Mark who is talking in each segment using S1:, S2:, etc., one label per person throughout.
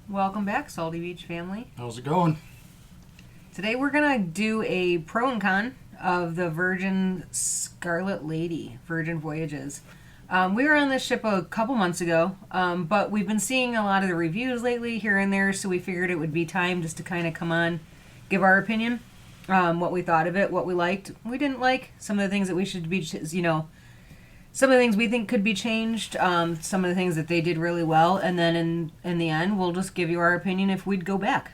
S1: Welcome back, Salty Beach family.
S2: How's it going?
S1: Today we're going to do a pro and con of the Virgin Scarlet Lady, Virgin Voyages. We were on this ship a couple months ago, but we've been seeing a lot of the reviews lately here and there, so we figured it would be time just to kind of come on, give our opinion, what we thought of it, what we liked, we didn't like, some of the things that we should be, some of the things we think could be changed, some of the things that they did really well, and then in the end, we'll just give you our opinion if we'd go back.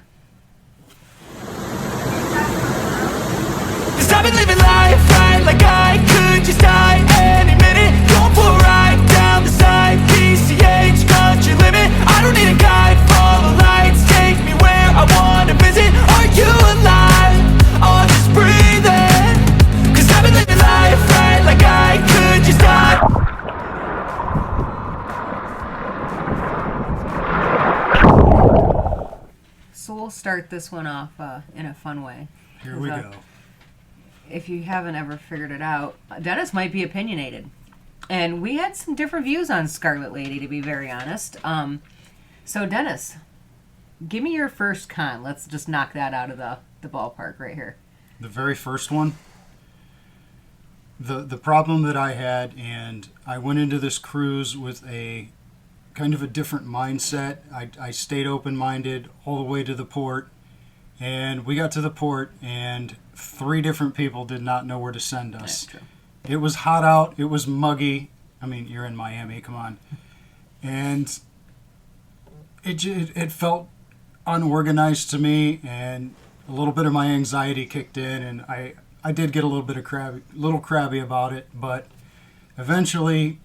S3: Cause I've been living life right like I could just die any minute. Going for a ride down the side, PCH, country limit. I don't need a guide, follow lights, take me where I wanna visit. Are you alive? Or just breathing? Cause I've been living life right like I could just die.
S1: So we'll start this one off in a fun way.
S2: Here we go.
S1: If you haven't ever figured it out, Dennis might be opinionated. And we had some different views on Scarlet Lady, to be very honest. So Dennis, give me your first con. Let's just knock that out of the ballpark right here.
S2: The very first one. The problem that I had, and I went into this cruise with a kind of a different mindset. I stayed open-minded all the way to the port. And we got to the port, and 3 different people did not know where to send us.
S1: That's true.
S2: It was hot out. It was muggy. I mean, you're in Miami. Come on. And it felt unorganized to me, and a little bit of my anxiety kicked in, and I did get a little bit of crabby about it. But eventually,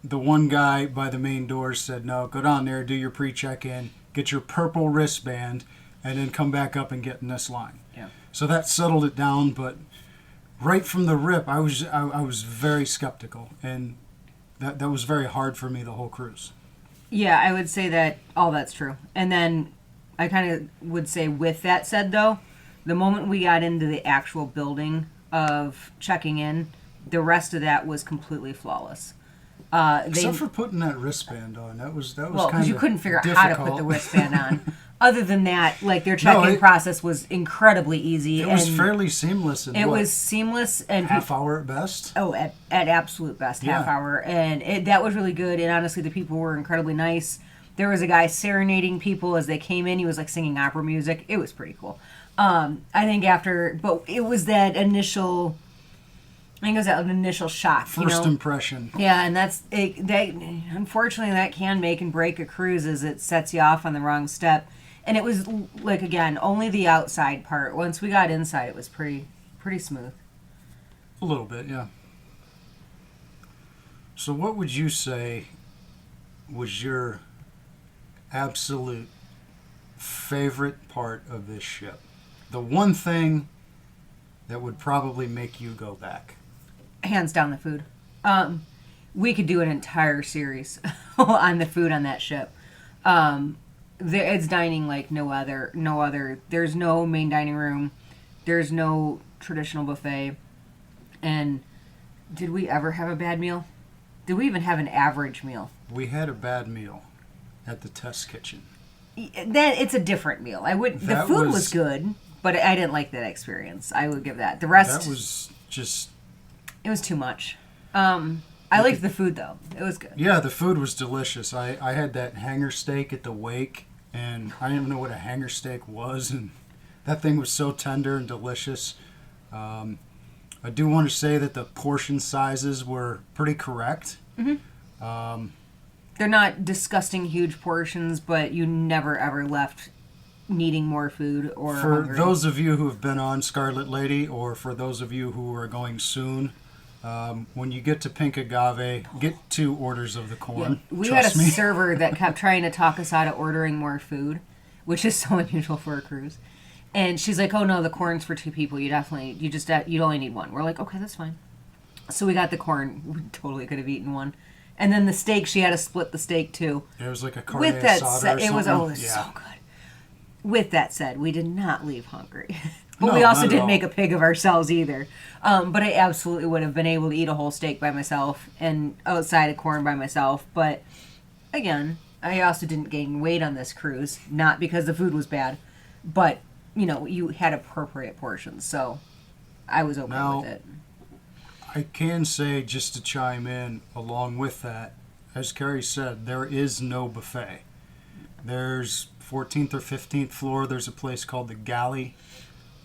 S2: the one guy by the main doors said, "No, go down there, do your pre-check-in, get your purple wristband, and then come back up and get in this line."
S1: Yeah.
S2: So that settled it down, but right from the rip, I was very skeptical, and that was very hard for me the whole cruise.
S1: Yeah, I would say that all that's true. And then I kind of would say, with that said, though, the moment we got into the actual building of checking in, the rest of that was completely flawless.
S2: Except for putting that wristband on, that was
S1: well,
S2: kind of
S1: because you couldn't figure out
S2: difficult.
S1: how to put the wristband on. Other than that, like, their check-in process was incredibly easy.
S2: It was fairly seamless.
S1: It was seamless and
S2: half hour at best.
S1: Oh, at absolute best, half hour, and that was really good. And honestly, the people were incredibly nice. There was a guy serenading people as they came in. He was like singing opera music. It was pretty cool. I think but it was that initial. I think it was an initial shock.
S2: First impression.
S1: Yeah, and that unfortunately that can make and break a cruise, as it sets you off on the wrong step. And it was, like, again, only the outside part. Once we got inside, it was pretty smooth.
S2: A little bit, yeah. So what would you say was your absolute favorite part of this ship? The one thing that would probably make you go back?
S1: Hands down, the food. We could do an entire series on the food on that ship. It's dining like no other. There's no main dining room. There's no traditional buffet. And did we ever have a bad meal? Did we even have an average meal?
S2: We had a bad meal at the test kitchen.
S1: Then it's a different meal. The food was good, but I didn't like that experience. I would give that. The rest,
S2: that was just,
S1: it was too much. I liked the food, though. It was good.
S2: Yeah, the food was delicious. I had that hanger steak at the wake, and I didn't even know what a hanger steak was, and that thing was so tender and delicious. I do want to say that the portion sizes were pretty correct.
S1: Mm-hmm. They're not disgusting huge portions, but you never ever left needing more food or
S2: For
S1: hungry.
S2: those of you who have been on Scarlet Lady, or for those of you who are going soon, when you get to Pink Agave, get 2 orders of the corn.
S1: Yeah, we
S2: Trust
S1: had a
S2: me.
S1: server that kept trying to talk us out of ordering more food, which is so unusual for a cruise. And she's like, "Oh no, the corn's for 2 people. You only need 1." We're like, "Okay, that's fine." So we got the corn. We totally could have eaten 1. And then the steak, she had to split the steak too.
S2: It was like a carne
S1: With that
S2: asada
S1: said,
S2: or
S1: it was
S2: something.
S1: so good. With that said, we did not leave hungry. But
S2: No,
S1: we also
S2: not at
S1: didn't
S2: all.
S1: make a pig of ourselves either. But I absolutely would have been able to eat a whole steak by myself and outside of corn by myself. But again, I also didn't gain weight on this cruise, not because the food was bad, but you had appropriate portions, so I was okay
S2: Now-
S1: with it.
S2: I can say, just to chime in along with that, as Carrie said, there is no buffet. There's 14th or 15th floor, there's a place called the Galley.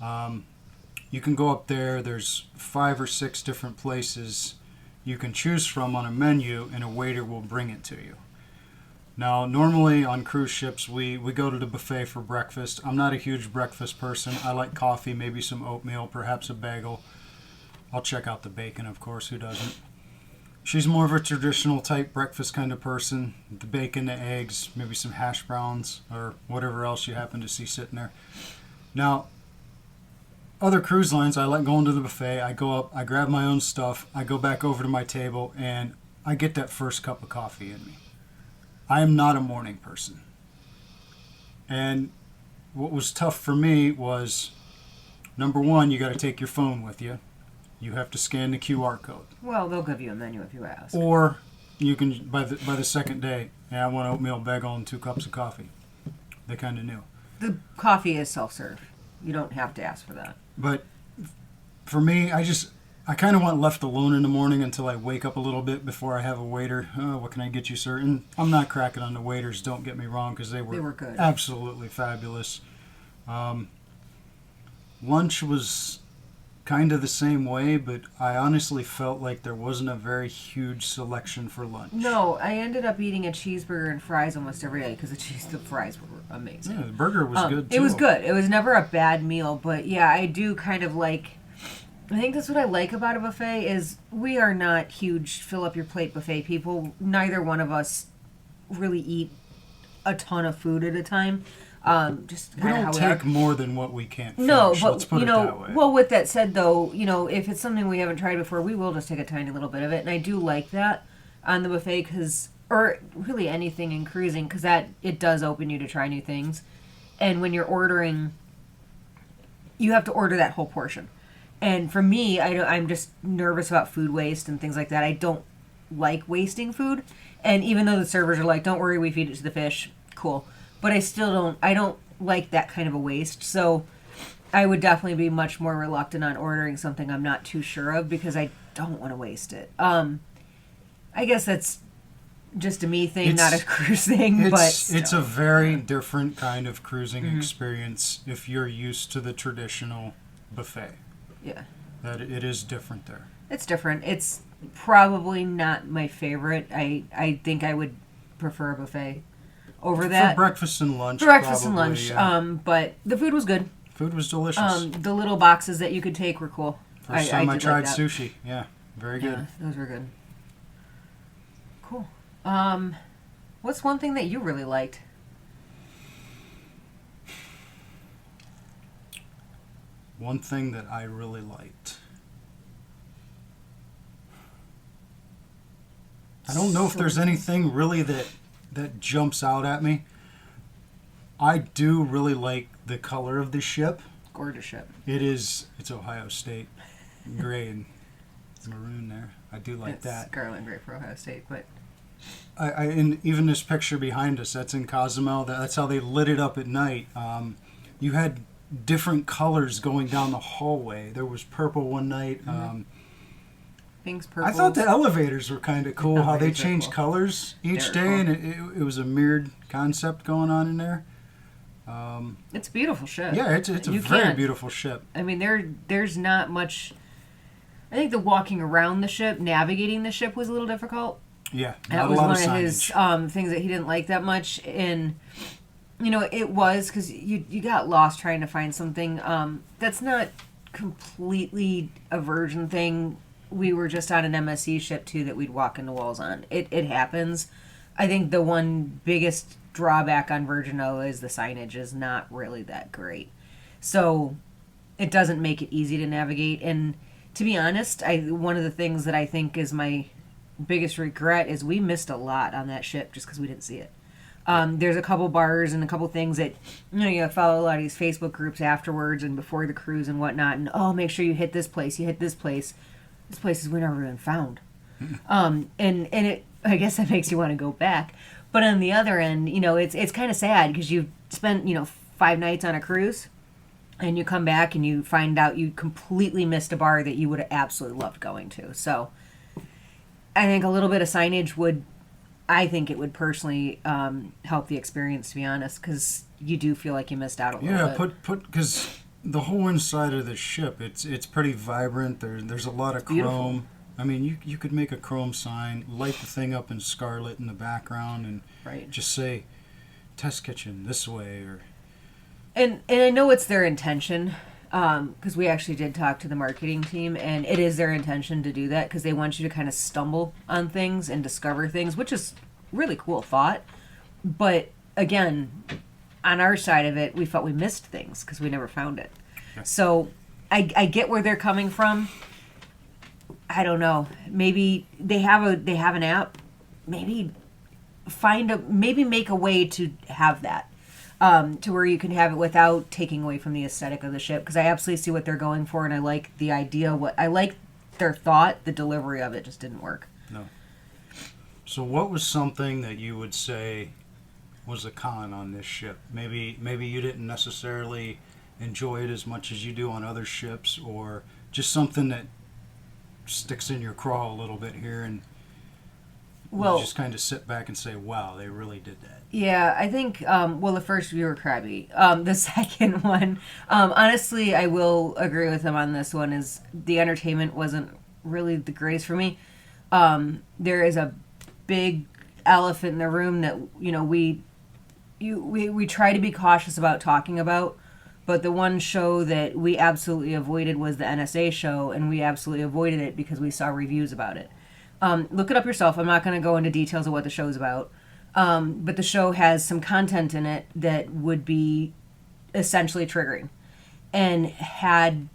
S2: You can go up there, there's 5 or 6 different places you can choose from on a menu, and a waiter will bring it to you. Now, normally on cruise ships, we go to the buffet for breakfast. I'm not a huge breakfast person. I like coffee, maybe some oatmeal, perhaps a bagel. I'll check out the bacon, of course, who doesn't? She's more of a traditional type breakfast kind of person. The bacon, the eggs, maybe some hash browns, or whatever else you happen to see sitting there. Now, other cruise lines, I like going to the buffet. I go up, I grab my own stuff, I go back over to my table, and I get that first cup of coffee in me. I am not a morning person. And what was tough for me was, number one, you got to take your phone with you. You have to scan the QR code.
S1: Well, they'll give you a menu if you ask.
S2: Or you can, by the second day, I want oatmeal bagel and 2 cups of coffee. They kind of knew.
S1: The coffee is self-serve. You don't have to ask for that.
S2: But for me, I kind of want left alone in the morning until I wake up a little bit before I have a waiter. Oh, what can I get you, sir? And I'm not cracking on the waiters, don't get me wrong, because they were
S1: good.
S2: Absolutely fabulous. Lunch was kind of the same way, but I honestly felt like there wasn't a very huge selection for lunch.
S1: No, I ended up eating a cheeseburger and fries almost every day because the fries were amazing.
S2: Yeah, the burger was good too.
S1: It was good. It was never a bad meal, but yeah, I do kind of like. I think that's what I like about a buffet is we are not huge fill up your plate buffet people. Neither one of us really eat a ton of food at a time. Just
S2: We
S1: kind of
S2: don't
S1: how we are.
S2: take more than what we can't finish.
S1: No,
S2: Let's
S1: but
S2: put it that way.
S1: well, with that said, though, if it's something we haven't tried before, we will just take a tiny little bit of it, and I do like that on the buffet or really anything in cruising, because that it does open you to try new things, and when you're ordering, you have to order that whole portion, and for me, I'm just nervous about food waste and things like that. I don't like wasting food, and even though the servers are like, "Don't worry, we feed it to the fish," cool. But I still don't. I don't like that kind of a waste. So I would definitely be much more reluctant on ordering something I'm not too sure of because I don't want to waste it. I guess that's just a me thing, not a cruise thing. But
S2: It's a very different kind of cruising experience if you're used to the traditional buffet.
S1: yeah,
S2: That it is different there.
S1: it's different. It's probably not my favorite. I think I would prefer a buffet over that.
S2: For breakfast and lunch.
S1: Breakfast and
S2: probably,
S1: lunch.
S2: yeah.
S1: But the food was good.
S2: Food was delicious.
S1: The little boxes that you could take were cool.
S2: First time I
S1: did
S2: tried
S1: like that.
S2: sushi. Yeah, very good.
S1: Yeah, those were good. Cool. What's one thing that you really liked?
S2: One thing that I really liked. I don't know if there's anything really that jumps out at me. I do really like the color of the ship.
S1: Gorgeous ship.
S2: It's Ohio State gray and maroon there. I do like
S1: It's
S2: that.
S1: Scarlet and Gray for Ohio State, but
S2: And even this picture behind us, that's in Cozumel. That's how they lit it up at night. You had different colors going down the hallway. There was purple one night.
S1: pinks, purples.
S2: I thought the elevators were kind of cool. How they
S1: Elevators are
S2: changed
S1: cool.
S2: colors each
S1: They're
S2: day,
S1: cool.
S2: and it was a mirrored concept going on in there.
S1: It's a beautiful ship.
S2: Yeah, it's a
S1: You
S2: very
S1: can't-
S2: beautiful ship.
S1: I mean, there's not much. I think the walking around the ship, navigating the ship, was a little difficult.
S2: Yeah,
S1: That
S2: not a
S1: was
S2: lot
S1: one
S2: of
S1: of
S2: signage.
S1: his things that he didn't like that much, and it was because you got lost trying to find something. That's not completely a Virgin thing. We were just on an MSC ship too that we'd walk into walls on. It happens. I think the one biggest drawback on Virgin O is the signage is not really that great, so it doesn't make it easy to navigate. And to be honest, one of the things that I think is my biggest regret is we missed a lot on that ship just because we didn't see it. There's a couple bars and a couple things that you follow a lot of these Facebook groups afterwards and before the cruise and whatnot, and make sure you hit this place, you hit this place. This places we never even found. And it, I guess that makes you want to go back. But on the other end, it's kind of sad because you've spent 5 nights on a cruise, and you come back and you find out you completely missed a bar that you would have absolutely loved going to. So I think a little bit of signage would, I think it would personally help the experience, to be honest, because you do feel like you missed out a little bit.
S2: put because the whole inside of the ship, it's pretty vibrant. There's a lot of chrome.
S1: Beautiful.
S2: I mean, you could make a chrome sign, light the thing up in scarlet in the background, and
S1: Right.
S2: just say "Test Kitchen this way" or.
S1: And I know it's their intention, because we actually did talk to the marketing team, and it is their intention to do that because they want you to kind of stumble on things and discover things, which is really cool thought. But again, on our side of it, we felt we missed things because we never found it.
S2: Yeah.
S1: So I get where they're coming from. I don't know. Maybe they have an app. Maybe make a way to have that. To where you can have it without taking away from the aesthetic of the ship, because I absolutely see what they're going for, and I like the idea. I like their thought. The delivery of it just didn't work.
S2: No. So what was something that you would say was a con on this ship? Maybe you didn't necessarily enjoy it as much as you do on other ships, or just something that sticks in your craw a little bit here, and you just kind of sit back and say, wow, they really did that.
S1: Yeah, I think, the first we were crabby. The second one, honestly, I will agree with him on this one, is the entertainment wasn't really the greatest for me. There is a big elephant in the room that, we try to be cautious about talking about, but the one show that we absolutely avoided was the NSA show, and we absolutely avoided it because we saw reviews about it. Look it up yourself. I'm not going to go into details of what the show's about. But the show has some content in it that would be essentially triggering. And had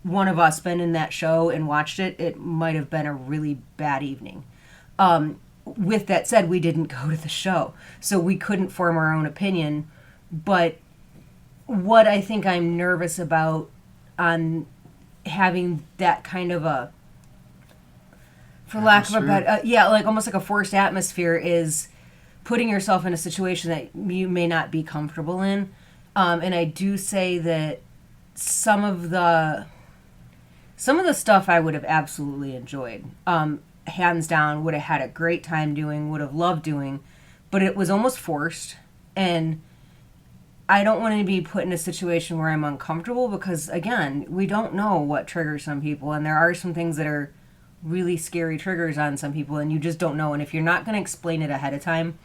S1: one of us been in that show and watched it, it might have been a really bad evening. With that said, we didn't go to the show, so we couldn't form our own opinion. But what I think I'm nervous about on having that kind of a, for lack of a better, like almost like a forced atmosphere, is putting yourself in a situation that you may not be comfortable in. And I do say that some of the stuff I would have absolutely enjoyed. Hands down, would have had a great time doing, would have loved doing, but it was almost forced. And I don't want to be put in a situation where I'm uncomfortable because, again, we don't know what triggers some people. And there are some things that are really scary triggers on some people, and you just don't know. And if you're not going to explain it ahead of time,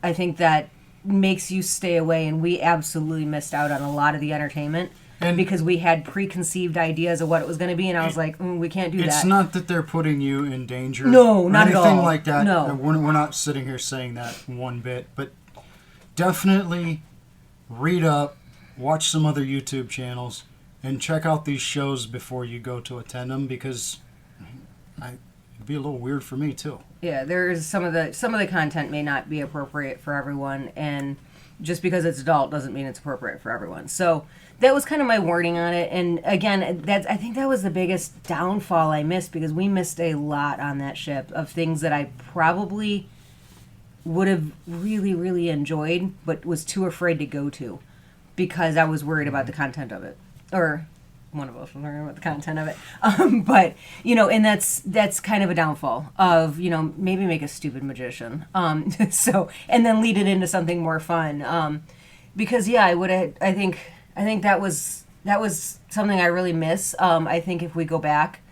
S1: I think that makes you stay away, and we absolutely missed out on a lot of the entertainment because we had preconceived ideas of what it was going to be, and I was like, we can't do that.
S2: It's not that they're putting you in danger.
S1: No, not at all.
S2: Anything like that.
S1: No.
S2: We're not sitting here saying that one bit, but definitely read up, watch some other YouTube channels, and check out these shows before you go to attend them, because it'd be a little weird for me too.
S1: Yeah, there's some of the content may not be appropriate for everyone, and just because it's adult doesn't mean it's appropriate for everyone. So that was kind of my warning on it. And again, I think that was the biggest downfall I missed, because we missed a lot on that ship of things that I probably would have really, really enjoyed, but was too afraid to go to because I was worried about the content of it. Or one of us was worried about the content of it. But, and that's kind of a downfall of, maybe make a stupid magician. So, and then lead it into something more fun. Because I think that was something I really miss. I think if we go back,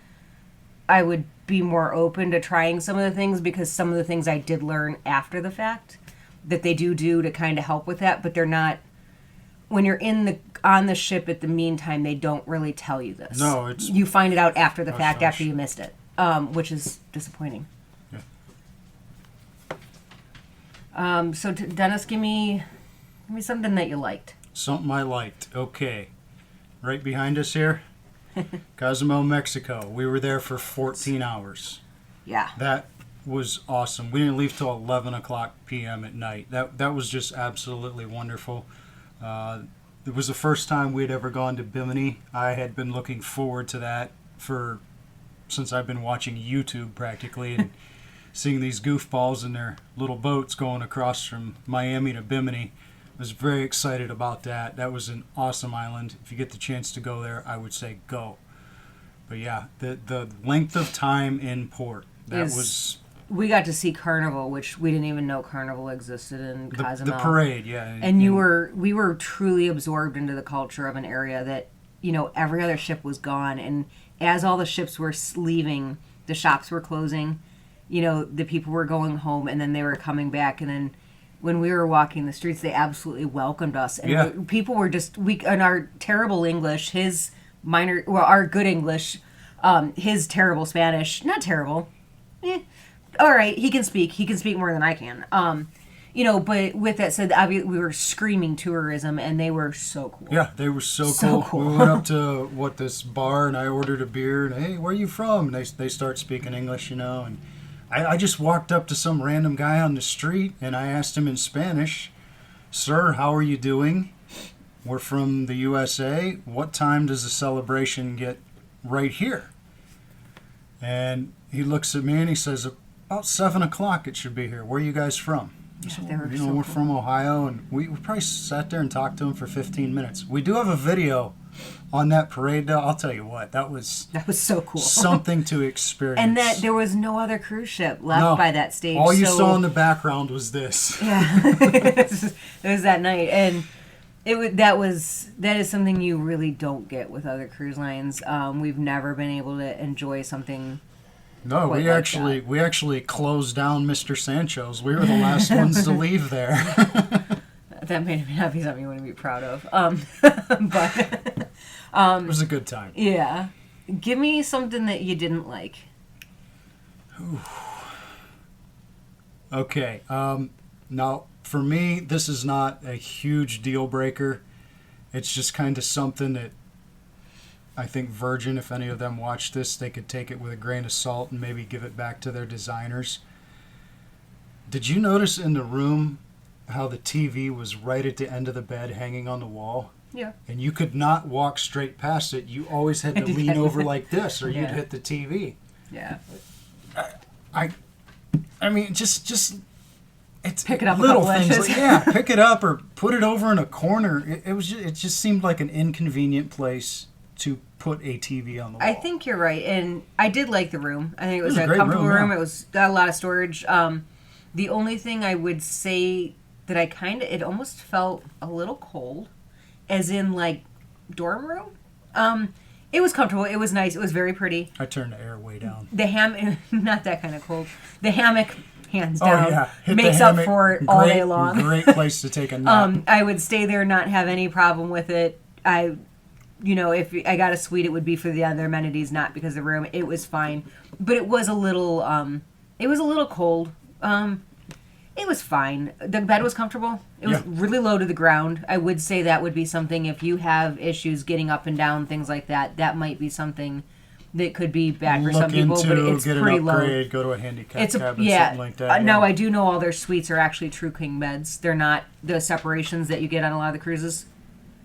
S1: I would be more open to trying some of the things, because some of the things I did learn after the fact that they do to kind of help with that, but they're not, when you're on the ship at the meantime, they don't really tell you this.
S2: No,
S1: you find it out after the fact, after you missed it, which is disappointing.
S2: Yeah.
S1: So Dennis, give me something that you liked.
S2: Something I liked. Okay. Right behind us here, Cozumel, Mexico. We were there for 14 hours.
S1: Yeah.
S2: That was awesome. We didn't leave till 11 o'clock p.m. at night. That was just absolutely wonderful. It was the first time we'd ever gone to Bimini. I had been looking forward to that since I've been watching YouTube practically. And seeing these goofballs in their little boats going across from Miami to Bimini. I was very excited about that. That was an awesome island. If you get the chance to go there, I would say go. But yeah, the length of time in port, that was
S1: We got to see Carnival, which we didn't even know Carnival existed in
S2: the
S1: Cozumel.
S2: parade, yeah.
S1: And we were truly absorbed into the culture of an area that, every other ship was gone. And as all the ships were leaving, the shops were closing, the people were going home, and then they were coming back. And then when we were walking the streets, they absolutely welcomed us. And
S2: Yeah.
S1: people were just, in our terrible English, our good English, his terrible Spanish, not terrible. All right, he can speak more than I can. But with that said, we were screaming tourism, and they were so cool.
S2: Yeah, they were so
S1: So
S2: cool.
S1: cool.
S2: We went up to this bar, and I ordered a beer. And hey, where are you from? And they start speaking English, and I just walked up to some random guy on the street, and I asked him in Spanish, "Sir, how are you doing? We're from the USA. What time does the celebration get right here?" And he looks at me and he says, "About 7 o'clock it should be here. Where are you guys from?"
S1: Yeah, they were
S2: You
S1: so
S2: know, we're
S1: cool.
S2: from Ohio, and we probably sat there and talked to him for 15 minutes. We do have a video on that parade, though. I'll tell you what, that was
S1: That was so cool.
S2: something to experience.
S1: And that there was no other cruise ship left
S2: No.
S1: by that stage.
S2: All you
S1: so,
S2: saw in the background was this.
S1: Yeah, it was that night, and that is something you really don't get with other cruise lines. We've never been able to enjoy something.
S2: No,
S1: Quite
S2: we
S1: like
S2: actually closed down Mr. Sancho's. We were the last ones to leave there.
S1: That may not be something you want to be proud of. But
S2: It was a good time.
S1: yeah, give me something that you didn't like.
S2: Okay. Now, for me, this is not a huge deal breaker. It's just kind of something that I think Virgin, if any of them watch this, they could take it with a grain of salt and maybe give it back to their designers. Did you notice in the room how the TV was right at the end of the bed hanging on the wall?
S1: Yeah.
S2: And you could not walk straight past it. You always had to lean over like this or you'd
S1: Yeah.
S2: hit the TV.
S1: Yeah.
S2: I mean, just it's
S1: Pick it up a
S2: little
S1: couple
S2: things.
S1: inches.
S2: Like, yeah, pick it up or put it over in a corner. It just seemed like an inconvenient place to put a TV on the wall.
S1: I think you're right, and I did like the room. I think it was,
S2: was a
S1: a
S2: great
S1: comfortable
S2: room,
S1: room.
S2: yeah.
S1: It was got a lot of storage. The only thing I would say that it almost felt a little cold, as in like dorm room. It was comfortable. It was nice. It was very pretty.
S2: I turned the air way down.
S1: The not that kind of cold. The hammock, hands
S2: Oh
S1: down,
S2: yeah, hit the
S1: makes
S2: hammock.
S1: up for it all day long.
S2: Great place to take a nap.
S1: I would stay there, not have any problem with it. If I got a suite, it would be for the other amenities, not because of the room. It was fine, but it was a little cold. It was fine. The bed was comfortable. It was
S2: Yeah.
S1: really low to the ground. I would say that would be something if you have issues getting up and down, things like that. That might be something that could be bad for
S2: Look
S1: some people,
S2: into
S1: but it's
S2: get
S1: pretty
S2: an
S1: low.
S2: upgrade. Go to a handicap
S1: It's
S2: cabin,
S1: yeah.
S2: something like that.
S1: No,
S2: yeah.
S1: I do know all their suites are actually true king beds. They're not the separations that you get on a lot of the cruises.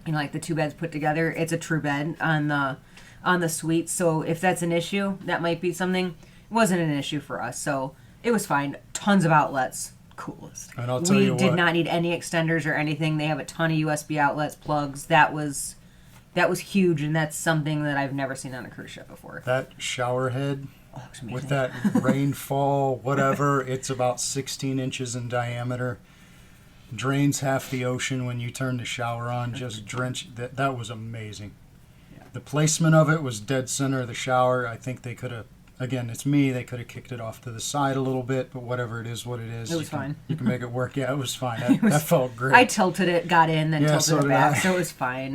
S1: Like the two beds put together. It's a true bed on the suite. So if that's an issue, that might be something. It wasn't an issue for us, so it was fine. Tons of outlets. Coolest.
S2: And I'll tell
S1: We
S2: you
S1: did
S2: what.
S1: not need any extenders or anything. They have a ton of USB outlets, plugs. That was huge, and that's something that I've never seen on a cruise ship before.
S2: That shower head
S1: Oh, it's amazing.
S2: with that rainfall, whatever, it's about 16 inches in diameter. Drains half the ocean when you turn the shower on. Just drench. That was amazing. The placement of it was dead center of the shower. I think they could have. Again, it's me. They could have kicked it off to the side a little bit, but whatever it is, what it is.
S1: It was
S2: you can-
S1: fine.
S2: You can make it work. Yeah, it was fine. That felt great.
S1: I tilted it, got in, then
S2: Yeah,
S1: tilted
S2: so
S1: it
S2: did
S1: back,
S2: I.
S1: so it was fine.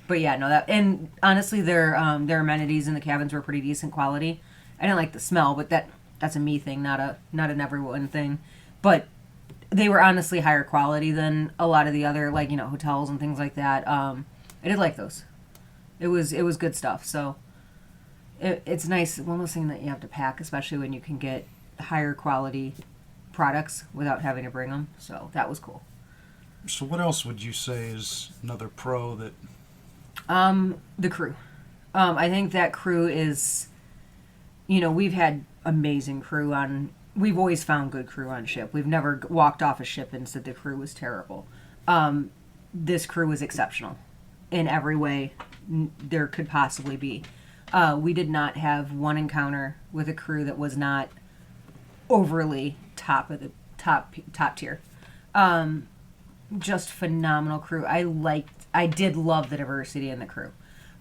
S1: But yeah, no, that and honestly, their amenities in the cabins were pretty decent quality. I didn't like the smell, but that's a me thing, not an everyone thing. But they were honestly higher quality than a lot of the other hotels and things like that. I did like those. It was good stuff. So it's nice. One less thing that you have to pack, especially when you can get higher quality products without having to bring them. So that was cool.
S2: So what else would you say is another pro that?
S1: The crew. I think that crew is, we've had amazing crew on we've always found good crew on ship. We've never walked off a ship and said the crew was terrible. This crew was exceptional in every way there could possibly be. We did not have one encounter with a crew that was not overly top of the top tier. Just phenomenal crew. I did love the diversity in the crew.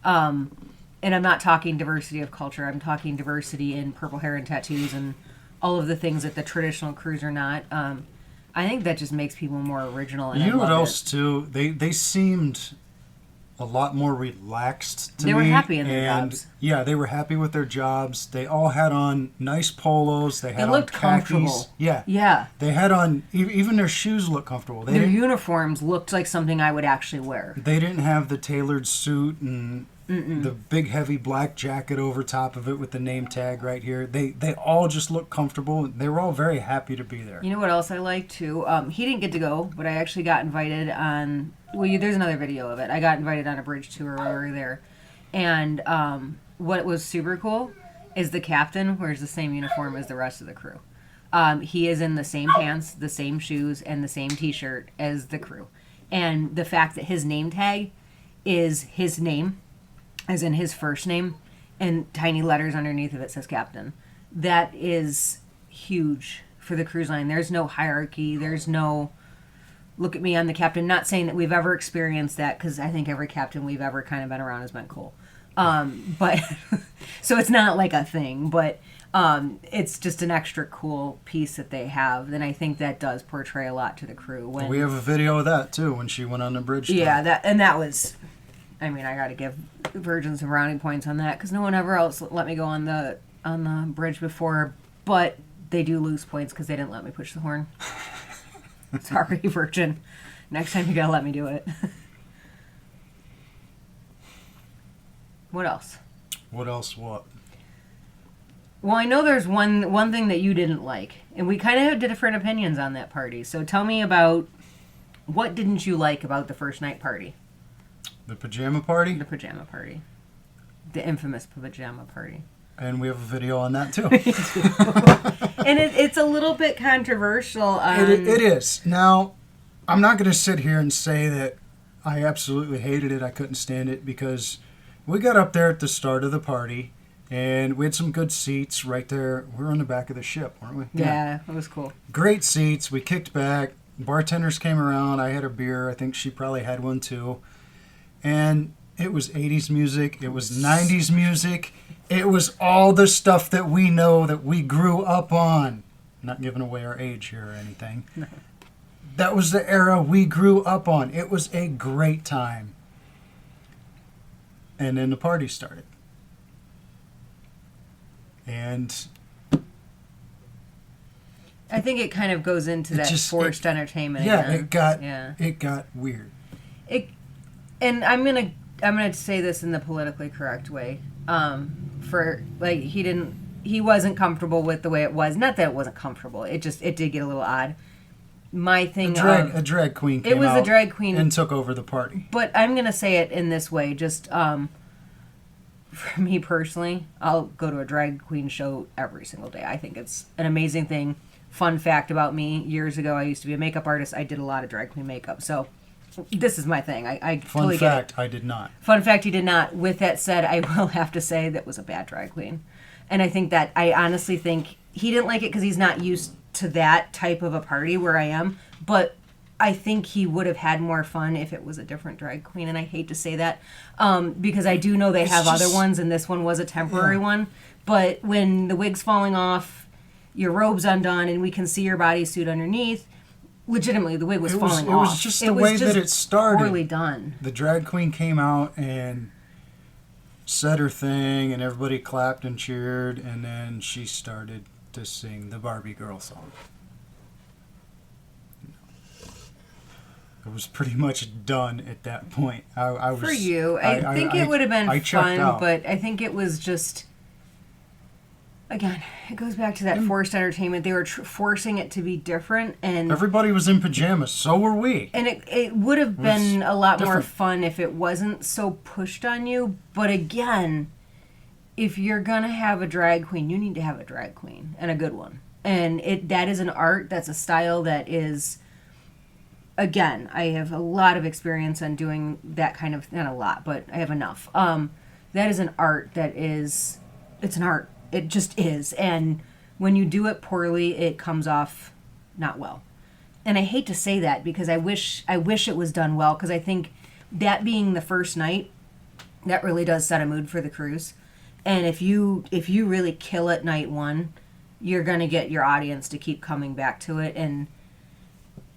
S1: And I'm not talking diversity of culture. I'm talking diversity in purple hair and tattoos and all of the things that the traditional crews are not. I think that just makes people more original. And
S2: You know
S1: I
S2: what
S1: love
S2: else too? They seemed a lot more relaxed to me.
S1: They were happy in their
S2: and
S1: jobs.
S2: Yeah, they were happy with their jobs. They all had on nice polos. They had
S1: looked
S2: on khakis.
S1: comfortable.
S2: Yeah.
S1: Yeah.
S2: They had on even their shoes looked comfortable. They
S1: Their
S2: didn't,
S1: uniforms looked like something I would actually wear.
S2: they didn't have the tailored suit and the big heavy black jacket over top of it with the name tag right here. They all just looked comfortable. They were all very happy to be there.
S1: You know what else I like too? He didn't get to go, but I actually got invited on. Well, there's another video of it. I got invited on a bridge tour while we were there, and what was super cool is the captain wears the same uniform as the rest of the crew. He is in the same pants, the same shoes, and the same T-shirt as the crew, and the fact that his name tag is his name, as in his first name, and tiny letters underneath of it says captain. That is huge for the cruise line. There's no hierarchy. There's no look at me, I'm the captain. Not saying that we've ever experienced that, because I think every captain we've ever kind of been around has been cool. But so it's not like a thing, but it's just an extra cool piece that they have. And I think that does portray a lot to the crew. When,
S2: We have a video of that too when she went on the bridge.
S1: yeah, that was. I mean, I got to give Virgin some brownie points on that, because no one ever else let me go on the bridge before. But they do lose points because they didn't let me push the horn. Sorry, Virgin. Next time you gotta let me do it. What else?
S2: What else? What?
S1: Well, I know there's one thing that you didn't like, and we kind of had different opinions on that party. So tell me about what didn't you like about the first night party,
S2: The pajama party?
S1: the pajama party, the infamous pajama party.
S2: And we have a video on that too.
S1: And it's a little bit controversial.
S2: It is. Now, I'm not going to sit here and say that I absolutely hated it. I couldn't stand it, because we got up there at the start of the party and we had some good seats right there. We were on the back of the ship, weren't we?
S1: Yeah, it was cool.
S2: Great seats. We kicked back. Bartenders came around. I had a beer. I think she probably had one too. And it was 80s music. It was 90s music. It was all the stuff that we know that we grew up on. Not giving away our age here or anything.
S1: No.
S2: That was the era we grew up on. It was a great time. And then the party started. And
S1: I think it kind of goes into that forced entertainment.
S2: yeah,
S1: again.
S2: it got weird.
S1: And I'm gonna say this in the politically correct way. For like he wasn't comfortable with the way it was. Not that it wasn't comfortable. It did get a little odd. My thing.
S2: A drag queen came
S1: it was
S2: out
S1: a drag queen
S2: and took over the party.
S1: But I'm gonna say it in this way. Just for me personally, I'll go to a drag queen show every single day. I think it's an amazing thing. Fun fact about me: years ago, I used to be a makeup artist. I did a lot of drag queen makeup. So this is my thing. I totally get it.
S2: I did not.
S1: Fun fact, he did not. With that said, I will have to say that was a bad drag queen. And I think that, I honestly think he didn't like it because he's not used to that type of a party where I am. But I think he would have had more fun if it was a different drag queen. And I hate to say that because I do know they have other ones, and this one was a temporary one. But when the wig's falling off, your robe's undone, and we can see your bodysuit underneath, legitimately, the wig was falling off.
S2: It was just the way that it started.
S1: Poorly done.
S2: The drag queen came out and said her thing, and everybody clapped and cheered, and then she started to sing the Barbie Girl song. It was pretty much done at that point. I was,
S1: For you, I think it would have been fun, but I think it was just. Again, it goes back to that forced entertainment. They were forcing it to be different, and
S2: everybody was in pajamas. So were we.
S1: And it would have been a lot more
S2: different.
S1: fun if it wasn't so pushed on you. But again, if you're gonna have a drag queen, you need to have a drag queen, and a good one. And that is an art, that's a style that is, again, I have a lot of experience on doing that kind of, not a lot, but I have enough. That is an art it's an art. It just is. And when you do it poorly, it comes off not well. And I hate to say that because I wish it was done well, because I think that being the first night, that really does set a mood for the cruise. And if you really kill it night one, you're going to get your audience to keep coming back to it. And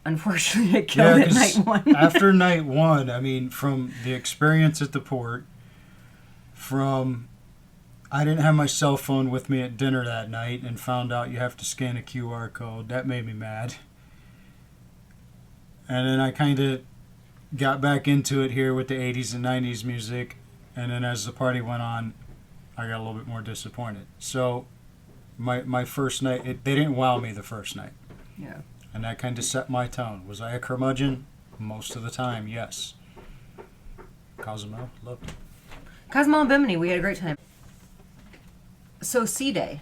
S1: unfortunately, it killed it night one.
S2: After night one, I mean, from the experience at the port, I didn't have my cell phone with me at dinner that night and found out you have to scan a QR code. That made me mad. And then I kind of got back into it here with the 80s and 90s music. And then as the party went on, I got a little bit more disappointed. So my first night, they didn't wow me the first night.
S1: Yeah.
S2: And that kind of set my tone. Was I a curmudgeon? Most of the time, yes. Cozumel, loved it.
S1: Cosmo and Bimini, we had a great time. So Sea Day.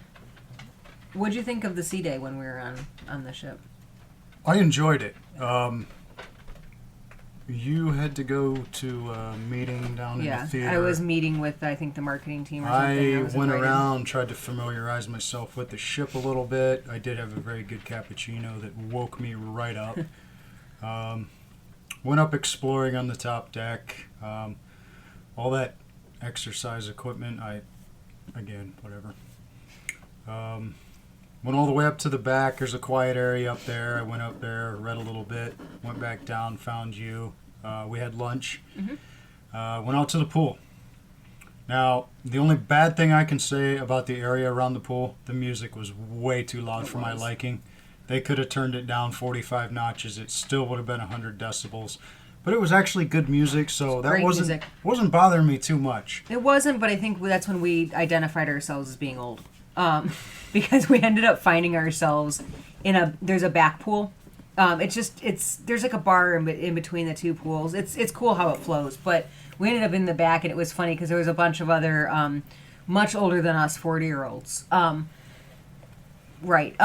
S1: What'd you think of the Sea Day when we were on the ship?
S2: I enjoyed it. You had to go to a meeting down in the theater.
S1: I was meeting with, I think, the marketing team or something.
S2: I
S1: was
S2: went
S1: invited.
S2: around, tried to familiarize myself with the ship a little bit. I did have a very good cappuccino that woke me right up. Went up exploring on the top deck. All that exercise equipment, whatever. Went all the way up to the back. There's a quiet area up there. I went up there, read a little bit, went back down, found you. We had lunch. Mm-hmm. Went out to the pool. Now, the only bad thing I can say about the area around the pool, the music was way too loud for my liking. They could have turned it down 45 notches. It still would have been 100 decibels. But it was actually good music, so that wasn't bothering me too much.
S1: It wasn't, but I think that's when we identified ourselves as being old. Because we ended up finding ourselves there's a back pool. There's like a bar in between the two pools. It's cool how it flows, but we ended up in the back, and it was funny because there was a bunch of other much older than us 40-year-olds. Right.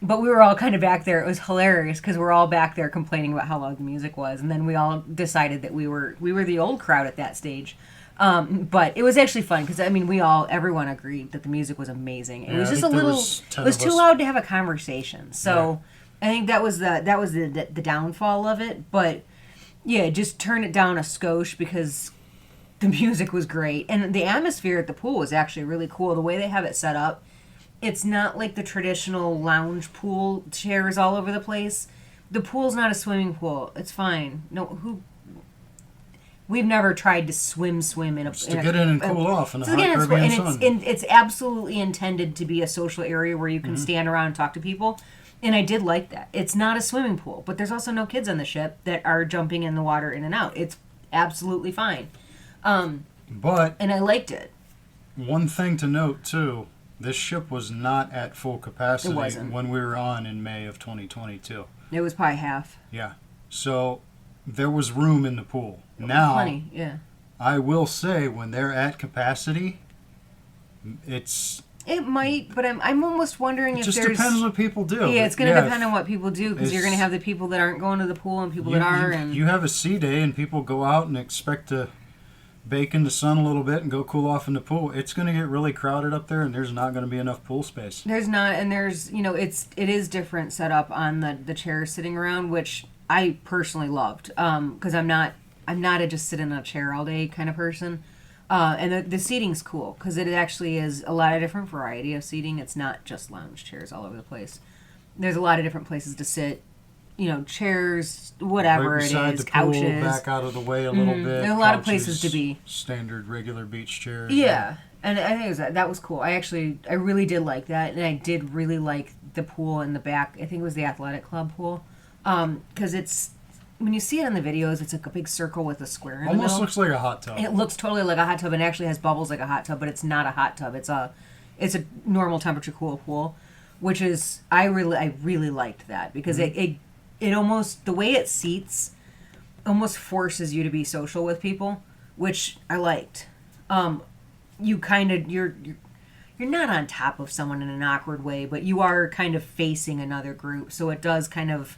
S1: But we were all kind of back there. It was hilarious because we're all back there complaining about how loud the music was, and then we all decided that we were the old crowd at that stage. But it was actually fun because everyone agreed that the music was amazing. It was just it was too loud to have a conversation. So I think that was the downfall of it. But yeah, just turn it down a skosh because the music was great, and the atmosphere at the pool was actually really cool. The way they have it set up, it's not like the traditional lounge pool chairs all over the place. The pool's not a swimming pool. It's fine. We've never tried to swim in a...
S2: To get in and cool off in the hot Caribbean sun.
S1: It's absolutely intended to be a social area where you can stand around and talk to people. And I did like that. It's not a swimming pool, but there's also no kids on the ship that are jumping in the water in and out. It's absolutely fine. And I liked it.
S2: One thing to note, too, this ship was not at full capacity when we were on in May of 2022.
S1: It was probably half.
S2: Yeah. So there was room in the pool. Now,
S1: plenty, yeah.
S2: I will say when they're at capacity,
S1: it might, but I'm almost wondering if
S2: just
S1: there's...
S2: depends what people do.
S1: Yeah, it's going to depend on what people do, because you're going to have the people that aren't going to the pool and people that are.
S2: You have a sea day and people go out and expect to bake in the sun a little bit and go cool off in the pool. It's going to get really crowded up there, and there's not going to be enough pool space.
S1: There's not, and there's, it is different set up on the chairs sitting around, which I personally loved, because I'm not a just sit in a chair all day kind of person. And the seating's cool because it actually is a lot of different variety of seating. It's not just lounge chairs all over the place. There's a lot of different places to sit. Chairs, whatever
S2: right beside
S1: it is,
S2: the pool,
S1: couches.
S2: back out of the way a little bit.
S1: There's a lot of places to be.
S2: Standard, regular beach chairs.
S1: Yeah, and I think that was cool. I really did like that, and I did really like the pool in the back. I think it was the athletic club pool, because it's. When you see it in the videos, it's like a big circle with a square in the middle.
S2: Almost looks like a hot tub.
S1: It looks totally like a hot tub and actually has bubbles like a hot tub, but it's not a hot tub. It's a normal temperature cool pool, which is I really liked that because it almost the way it seats almost forces you to be social with people, which I liked. You're you're not on top of someone in an awkward way, but you are kind of facing another group, so it does kind of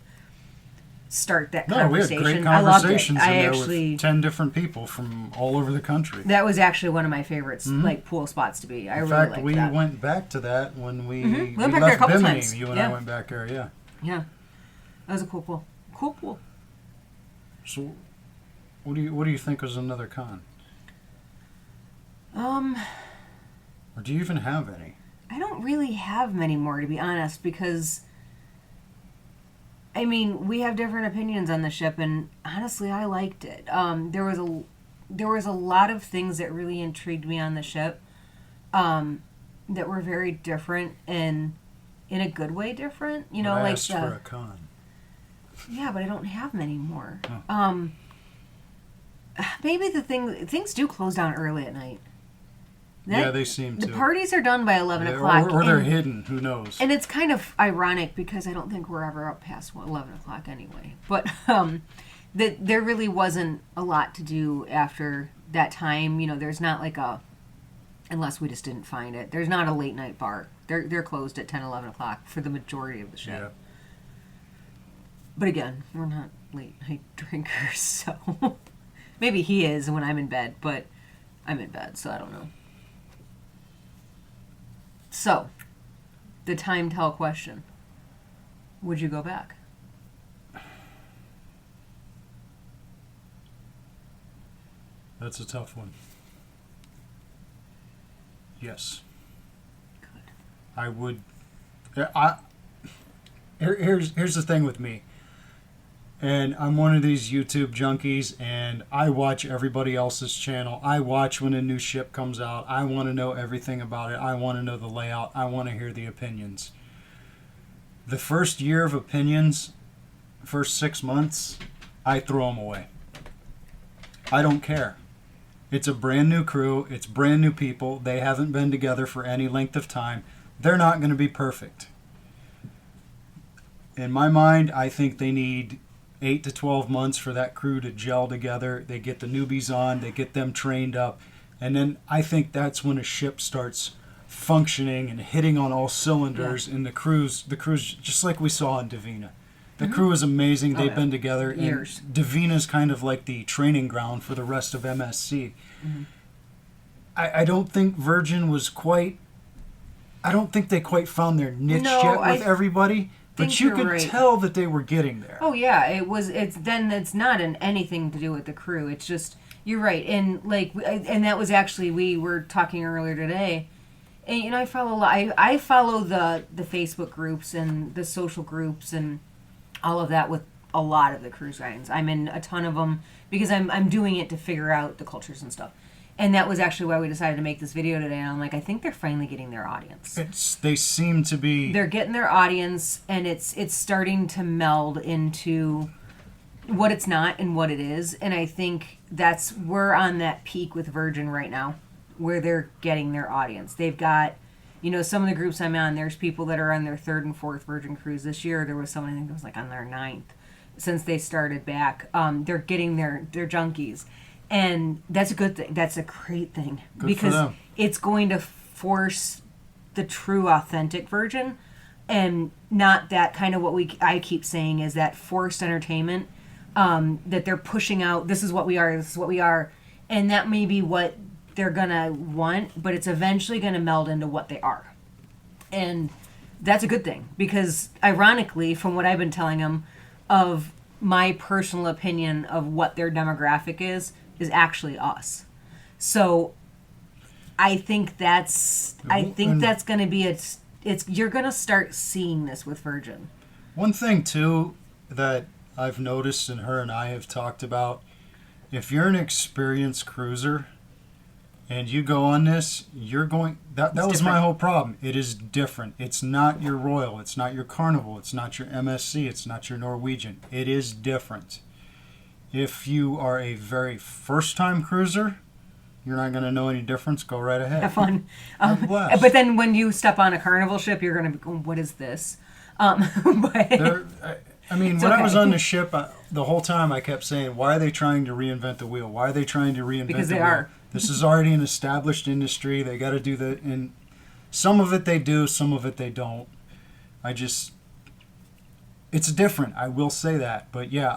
S1: start that
S2: No, we had
S1: conversation.
S2: great
S1: I loved it.
S2: conversations in
S1: I
S2: there
S1: actually
S2: with 10 different people from all over the country.
S1: that was actually one of my favorites, like pool spots to be. I
S2: In
S1: really
S2: fact,
S1: liked
S2: we
S1: that.
S2: went back to that when we
S1: We went back there a
S2: left
S1: couple
S2: Bimini.
S1: times.
S2: You and
S1: Yeah.
S2: I went back there, yeah.
S1: Yeah, that was a cool pool. Cool pool.
S2: So, what do you think is another con? Or do you even have any?
S1: I don't really have many more, to be honest, because I mean, we have different opinions on the ship, and honestly, I liked it. There was a lot of things that really intrigued me on the ship, that were very different and in a good way different. You know,
S2: But I
S1: like
S2: asked for a con.
S1: yeah, but I don't have many more.
S2: Oh.
S1: Maybe things do close down early at night.
S2: Yeah, they seem
S1: The
S2: to.
S1: parties are done by 11
S2: Yeah,
S1: o'clock.
S2: or they're
S1: and-
S2: hidden. Who knows?
S1: And it's kind of ironic because I don't think we're ever up past 11 o'clock anyway. But there really wasn't a lot to do after that time. You know, there's not like unless we just didn't find it. There's not a late night bar. They're closed at 10, 11 o'clock for the majority of the ship.
S2: Yeah.
S1: But again, we're not late night drinkers, so maybe he is when I'm in bed, but I'm in bed, so I don't know. So, the time tell question. Would you go back?
S2: That's a tough one. Yes.
S1: Good.
S2: I would. Here's the thing with me. And I'm one of these YouTube junkies, and I watch everybody else's channel. I watch when a new ship comes out. I want to know everything about it. I want to know the layout. I want to hear the opinions. The first year of opinions, first 6 months, I throw them away. I don't care. It's a brand new crew. It's brand new people. They haven't been together for any length of time. They're not going to be perfect. In my mind, I think they need 8 to 12 months for that crew to gel together. They get the newbies on, they get them trained up, and then I think that's when a ship starts functioning and hitting on all cylinders. And the crew's just like we saw in Davina. The crew is amazing. They've
S1: yeah.
S2: been together.
S1: Years.
S2: And Davina's kind of like the training ground for the rest of MSC. I don't think Virgin was quite. I don't think they quite found their niche
S1: No,
S2: yet with
S1: I
S2: everybody. But
S1: think
S2: you
S1: you're
S2: could
S1: right.
S2: tell that they were getting there.
S1: Oh yeah, it's not in anything to do with the crew. It's just you're right, and and that was actually we were talking earlier today, and you know I follow I follow the Facebook groups and the social groups and all of that with a lot of the cruise lines. I'm in a ton of them because I'm doing it to figure out the cultures and stuff. And that was actually why we decided to make this video today. And I'm like, I think they're finally getting their audience.
S2: They seem to be.
S1: They're getting their audience, and it's starting to meld into what it's not and what it is. And I think we're on that peak with Virgin right now, where they're getting their audience. They've got, you know, some of the groups I'm on. There's people that are on their 3rd and 4th Virgin cruise this year. There was someone I think that was like on their 9th since they started back. They're getting their junkies. And that's a good thing. That's a great thing.
S2: Good for
S1: because
S2: them.
S1: it's going to force the true, authentic Virgin, and not that kind of what I keep saying is that forced entertainment that they're pushing out. This is what we are. This is what we are, and that may be what they're gonna want, but it's eventually gonna meld into what they are, and that's a good thing because, ironically, from what I've been telling them, of my personal opinion of what their demographic is actually us. So I think that's going to be it's you're going to start seeing this with Virgin.
S2: One thing too that I've noticed and her and I have talked about, if you're an experienced cruiser and you go on this, you're going that was my
S1: different.
S2: whole problem. It is different. It's not your Royal, it's not your Carnival, it's not your MSC, it's not your Norwegian. It is different. If you are a very first-time cruiser, you're not going to know any difference. Go right ahead.
S1: Have fun.
S2: Have a blast.
S1: But then when you step on a Carnival ship, you're going to be going, what is this? But
S2: I mean,
S1: It's
S2: when I
S1: okay.
S2: was on the ship, the whole time I kept saying, why are they trying to reinvent the wheel? Why are they trying to reinvent
S1: Because
S2: the
S1: they
S2: wheel?
S1: are.
S2: This is already an established industry. They got to do that. And Some of it they do, some of it they don't. It's different. I will say that. But yeah,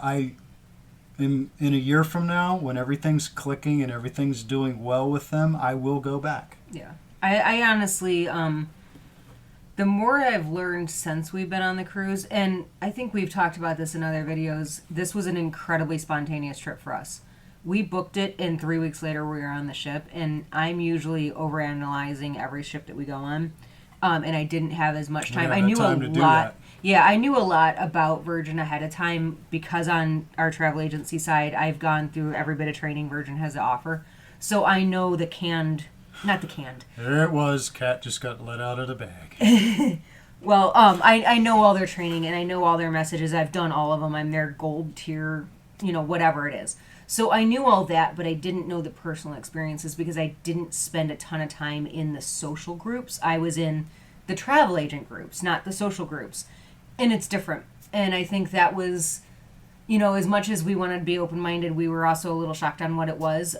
S2: in a year from now, when everything's clicking and everything's doing well with them, I will go back.
S1: Yeah. I honestly, the more I've learned since we've been on the cruise, and I think we've talked about this in other videos, this was an incredibly spontaneous trip for us. We booked it, and 3 weeks later we were on the ship, and I'm usually overanalyzing every ship that we go on, and I didn't have as much time. I knew a lot. Yeah, I knew a lot about Virgin ahead of time because on our travel agency side, I've gone through every bit of training Virgin has to offer. So I know not the canned.
S2: There it was. Cat just got let out of the bag.
S1: Well, I know all their training and I know all their messages. I've done all of them. I'm their gold tier, whatever it is. So I knew all that, but I didn't know the personal experiences because I didn't spend a ton of time in the social groups. I was in the travel agent groups, not the social groups. And it's different. And I think that was, as much as we wanted to be open-minded, we were also a little shocked on what it was.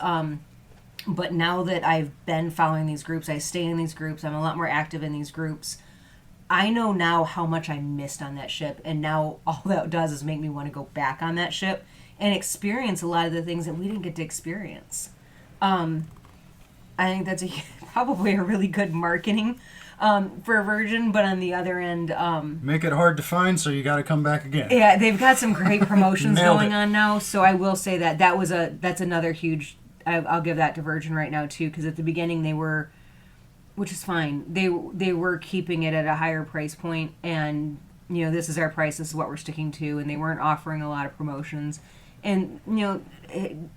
S1: But now that I've been following these groups, I stay in these groups, I'm a lot more active in these groups. I know now how much I missed on that ship. And now all that does is make me want to go back on that ship and experience a lot of the things that we didn't get to experience. I think that's probably a really good marketing for Virgin, but on the other end,
S2: Make it hard to find, so you got to come back again.
S1: yeah, they've got some great promotions
S2: Nailed
S1: going
S2: it.
S1: on now. So I will say that's another huge. I'll give that to Virgin right now too, because at the beginning they were, which is fine. They were keeping it at a higher price point, and this is our price. This is what we're sticking to, and they weren't offering a lot of promotions. And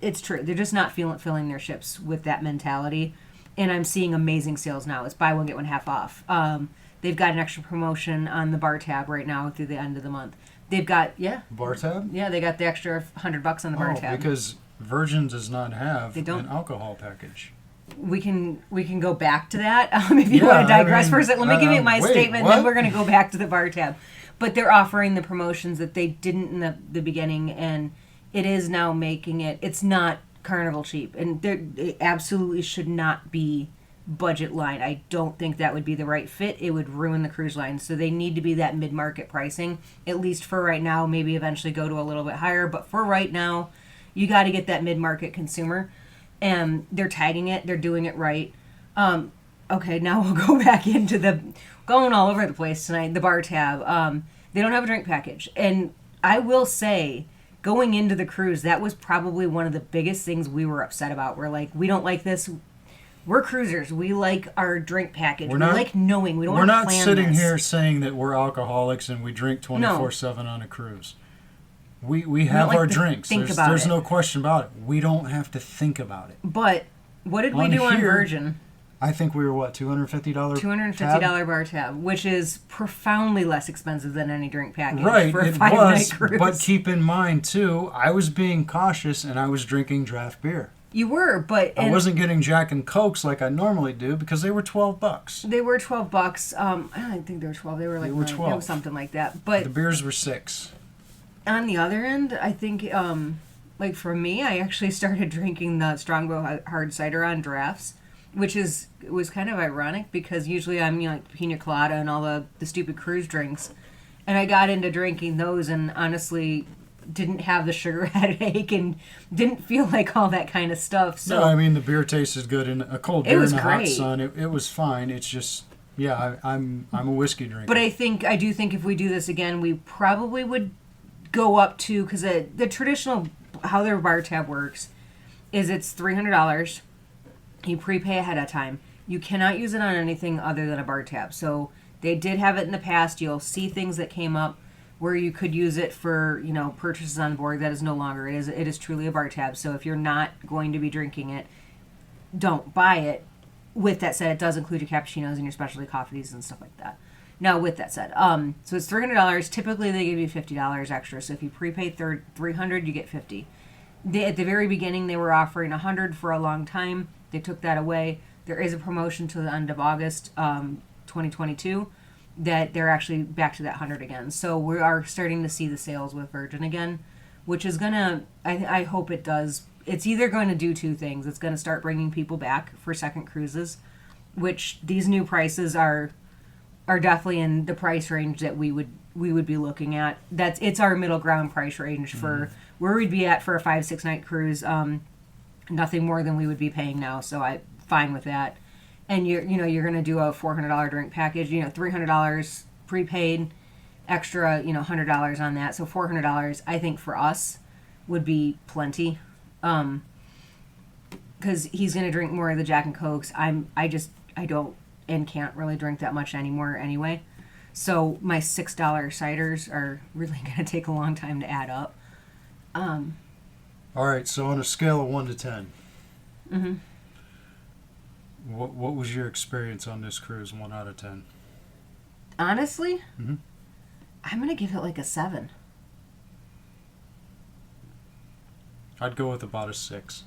S1: it's true. They're just not filling their ships with that mentality. And I'm seeing amazing sales now. It's buy one get one half off. They've got an extra promotion on the bar tab right now through the end of the month. They've got
S2: Bar tab?
S1: yeah, they got the extra $100 on the bar tab.
S2: Because Virgin does not have
S1: They don't.
S2: an alcohol package.
S1: We can go back to that if you want to digress for a second. Let me give you my
S2: wait,
S1: statement,
S2: what?
S1: then we're going to go back to the bar tab. But they're offering the promotions that they didn't in the beginning, and it is now making it. It's not Carnival cheap, and it absolutely should not be budget line. I don't think that would be the right fit. It would ruin the cruise line. So they need to be that mid-market pricing, at least for right now. Maybe eventually go to a little bit higher, but for right now, you got to get that mid-market consumer. And they're tagging it. They're doing it right. Okay, now we'll go back into going all over the place tonight. The bar tab. They don't have a drink package, and I will say, going into the cruise, that was probably one of the biggest things we were upset about. We're like, we don't like this. We're cruisers. We like our drink package. We like knowing. We don't want to plan this.
S2: We're not sitting here saying that we're alcoholics and we drink 24/7 on a cruise. We have
S1: like
S2: our
S1: to
S2: drinks.
S1: think
S2: There's
S1: about it.
S2: no question about it. We don't have to think about it.
S1: But what did we do on Virgin?
S2: I think we were, what, $250?
S1: $250 bar tab, which is profoundly less expensive than any drink package
S2: Right,
S1: for a
S2: it
S1: 5-night
S2: was.
S1: cruise.
S2: But keep in mind, too, I was being cautious and I was drinking draft beer.
S1: You were, but
S2: I wasn't getting Jack and Cokes like I normally do because they were $12.
S1: they were $12. I don't think they were 12. They were like
S2: They were
S1: 9.
S2: 12.
S1: It was something like that. But
S2: The beers were $6.
S1: on the other end, I think, like for me, I actually started drinking the Strongbow hard cider on drafts, which was kind of ironic because usually I'm like pina colada and all the stupid cruise drinks, and I got into drinking those and honestly didn't have the sugar headache and didn't feel like all that kind of stuff. So
S2: No, I mean, the beer tasted good in a cold
S1: It
S2: beer
S1: was
S2: in the hot
S1: great.
S2: sun. It was fine. It's just, yeah, I'm a whiskey drinker.
S1: But I do think if we do this again, we probably would go up to, because the traditional, how their bar tab works is it's $300. You prepay ahead of time. You cannot use it on anything other than a bar tab. So they did have it in the past. You'll see things that came up where you could use it for, purchases on board. That is no longer. It is truly a bar tab. So if you're not going to be drinking it, don't buy it. With that said, it does include your cappuccinos and your specialty coffees and stuff like that. Now, with that said, so it's $300. Typically, they give you $50 extra. So if you prepay $300, you get $50. At the very beginning, they were offering $100 for a long time. They took that away. There is a promotion to the end of August 2022 that they're actually back to that $100 again. So we are starting to see the sales with Virgin again, which is going to, I hope it does. It's either going to do two things. It's going to start bringing people back for second cruises, which these new prices are definitely in the price range that we would be looking at. It's our middle ground price range for where we'd be at for a 5-6 night cruise. Nothing more than we would be paying now, so I'm fine with that. And you're gonna do a $400 drink package, $300 prepaid, extra, $100 on that, so $400 I think for us would be plenty. Because he's gonna drink more of the Jack and Cokes. I don't and can't really drink that much anymore anyway. So my $6 ciders are really gonna take a long time to add up.
S2: All right, so on a scale of 1 to 10, what was your experience on this cruise? 1 out of 10.
S1: Honestly,
S2: Mhm.
S1: I'm gonna give it like a 7.
S2: I'd go with about a 6.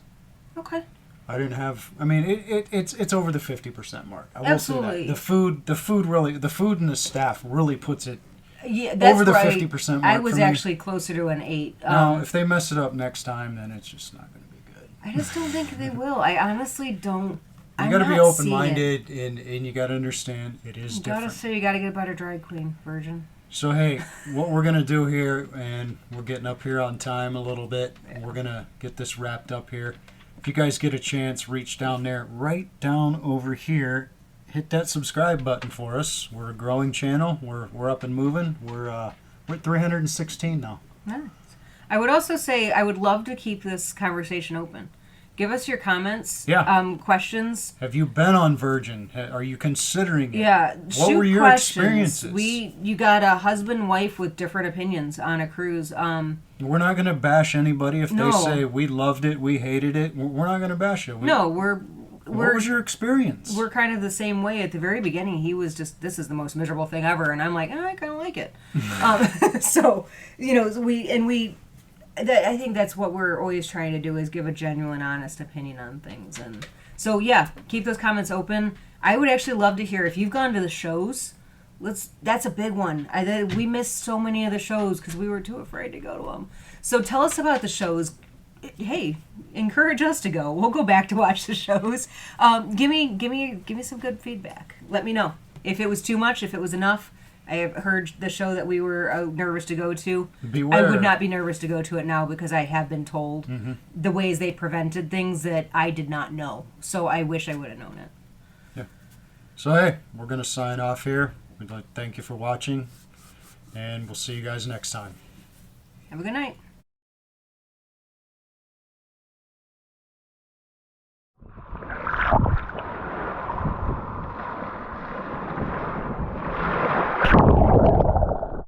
S1: Okay.
S2: I didn't have. I mean, it's over the 50% mark. I will
S1: Absolutely.
S2: say that the food and the staff really puts it.
S1: Yeah, that's
S2: Over the
S1: right.
S2: 50%
S1: I
S2: mark
S1: was
S2: for me.
S1: actually closer to an 8.
S2: No, if they mess it up next time, then it's just not going to be good.
S1: I just don't think they will. I honestly don't.
S2: You
S1: I'm
S2: got to be
S1: not seeing it.
S2: open-minded, and you got to understand it is
S1: You gotta
S2: different.
S1: say you gotta get a better dry clean version.
S2: So hey, what we're gonna do here, and we're getting up here on time a little bit. We're gonna get this wrapped up here. If you guys get a chance, reach down there, right down over here. Hit that subscribe button for us. We're a growing channel. We're up and moving. We're at 316 now.
S1: Nice. I would also say I would love to keep this conversation open. Give us your comments.
S2: Yeah.
S1: Questions.
S2: Have you been on Virgin? Are you considering it?
S1: Yeah.
S2: What
S1: shoot
S2: were your
S1: questions.
S2: experiences?
S1: You got a husband and wife with different opinions on a cruise.
S2: We're not going to bash anybody if
S1: No.
S2: they say we loved it, we hated it. We're not going to bash it.
S1: No,
S2: What was your experience?
S1: we're kind of the same way. At the very beginning, he was just, this is the most miserable thing ever, and I'm like, I kind of like it. So I think that's what we're always trying to do, is give a genuine, honest opinion on things. And so yeah, keep those comments open. I would actually love to hear if you've gone to the shows. That's a big one. We missed so many of the shows because we were too afraid to go to them. So tell us about the shows. Hey, encourage us to go. We'll go back to watch the shows. Give me some good feedback. Let me know if it was too much, if it was enough. I have heard the show that we were nervous to go to.
S2: Beware.
S1: I would not be nervous to go to it now because I have been told the ways they prevented things that I did not know. So I wish I would have known it.
S2: So hey, we're going to sign off here. We'd like to thank you for watching, and we'll see you guys next time.
S1: Have a good night.